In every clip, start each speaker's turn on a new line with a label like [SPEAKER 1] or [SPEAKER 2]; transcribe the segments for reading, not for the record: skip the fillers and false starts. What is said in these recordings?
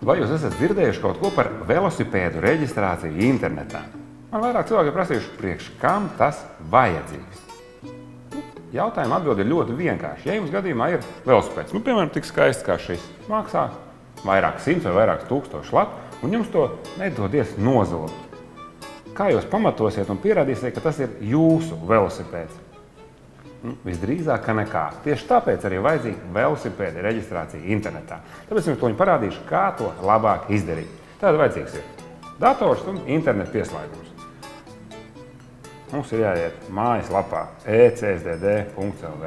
[SPEAKER 1] Vai jūs esat dzirdējuši kaut ko par velosipēdu reģistrāciju internetā? Man vairāk cilvēki ir prasījuši, priekš kam tas vajadzīgs. Jautājuma atbilde ir ļoti vienkārši. Ja jums gadījumā ir velosipēds, piemēram, tik skaists kā šis, maksā vairāk simts vai vairāk tūkstošu latu, un jums to nedodies nozagt. Kā jūs pamatosiet un pierādīsiet, ka tas ir jūsu velosipēds? Visdrīzāk, ka nekā. Tieši tāpēc arī vajadzīga velosipēda reģistrācija internetā. Tāpēc jums to parādīšu, kā to labāk izdarīt. Tātad vajadzīgs ir dators un interneta pieslēgums. Mums ir jāiet mājaslapā ecsdd.lv.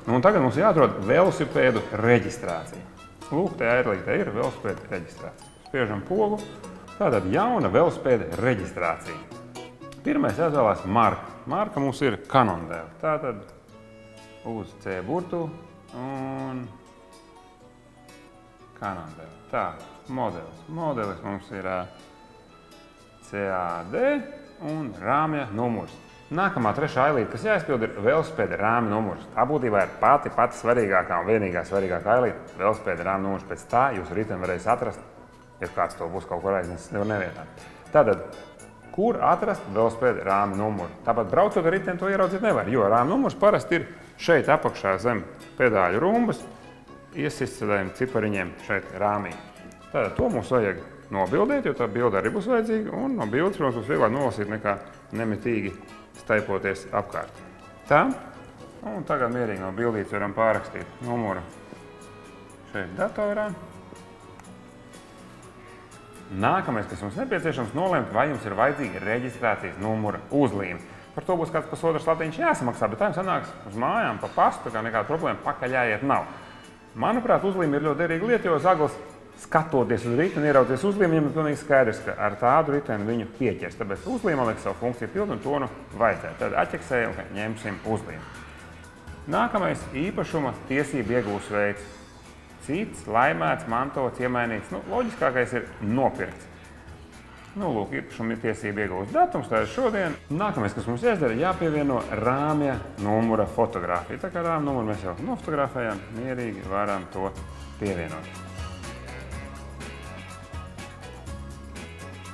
[SPEAKER 1] Un tagad mums jāatrod velosipēdu reģistrācija. Lūk, te ērlīte ir velosipēda reģistrācija. Spiežam pogu. Tātad jauna velosipēda reģistrācija. Pirmais jāizvēlās marka. Marka mums ir Cannondale. Tātad uz C burtu un Cannondale. Tā, modelis. Modelis mums ir CAD un rāmja numurs. Nākamā trešā ailīte, kas jāizpild, ir velosipēda rāmja numurs. Tā būtībā ir pati svarīgākā un vienīgā svarīgākā ailīte - velosipēda rāmja numurs. Pēc tā jūs riteni varēs atrast, ja kāds to būs kaut kur aiznesis nevienā. Tātad, kur atrast velosipēda rāmja numuru? Tāpat braucot ar riteni to ieraudzīt nevar, jo rāmja numurs parasti ir šeit apakšā zem pedāļu rumbas, iesists tādiem cipariņiem šeit rāmī. Tātad to mums vajag nobildēt, jo tā bilde arī būs vajadzīga, un no bildes, protams, būs vieglāk nolasīt nekā nemitīgi staipoties apkārt. Tā, un tagad mierīgi no bildītes varam pārrakstīt numuru šeit datorā. Nākamais, kas jums nepieciešams, nolemt, vai jums ir vajadzīga reģistrācijas numura uzlīme. Par to būs kāds pusotrs latiņš jāsamaksā, bet tā jums sanāks uz mājām pa pastu, kā nekāda problēma pakaļ jāiet nav. Manuprāt, uzlīme ir ļoti derīga lieta, jo zaglis skatoties uz riteni, ierauties uzlīmi, viņam ir pilnīgi skaidrs, ka ar tādu riteni viņu pieķers. Tāpēc uzlīme liek savu funkciju pildu un to nu vajadzētu. Tad atķeksējam, ka ņemsim uzlīmi. Nākamais īpašuma tiesību iegūs veids. Cits, laimēts, mantots, iemainīts. Loģiskākais ir nopirkts. Lūk, īpašuma tiesību iegūs datums, tā ir šodien. Nākamais, kas mums jāizdara, jāpievieno rāmja numura fotogrāfija. Tā kā rāmja numuru mēs jau nofotografējām, mierīgi varam to pievienot.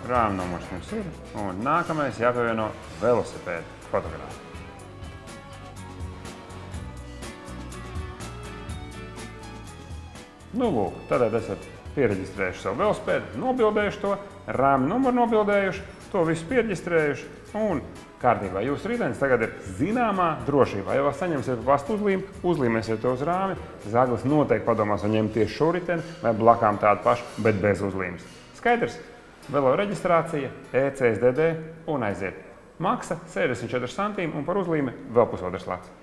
[SPEAKER 1] Rāmja numurs mums ir, un nākamais jāpievieno velosipēda fotogrāfija. Lūk, tad esat piereģistrējuši savu velosipēdu, nobildējuši to, rāmja numuru nobildējuši, to visu piereģistrējuši un kārtībā. Jūsu ritenis tagad ir zināmā drošībā. Ja vēl saņemsiet pastu uzlīmi, uzlīmēsiet to uz rāmi, zaglis noteikti padomās un ņemt tieši šo riteni vai blakām tādu pašu, bet bez uzlīmes. Skaidrs? Velo reģistrācija, ecsdd un aiziet. Maksa 64 centīmi un par uzlīmi vēl pusotrs lats.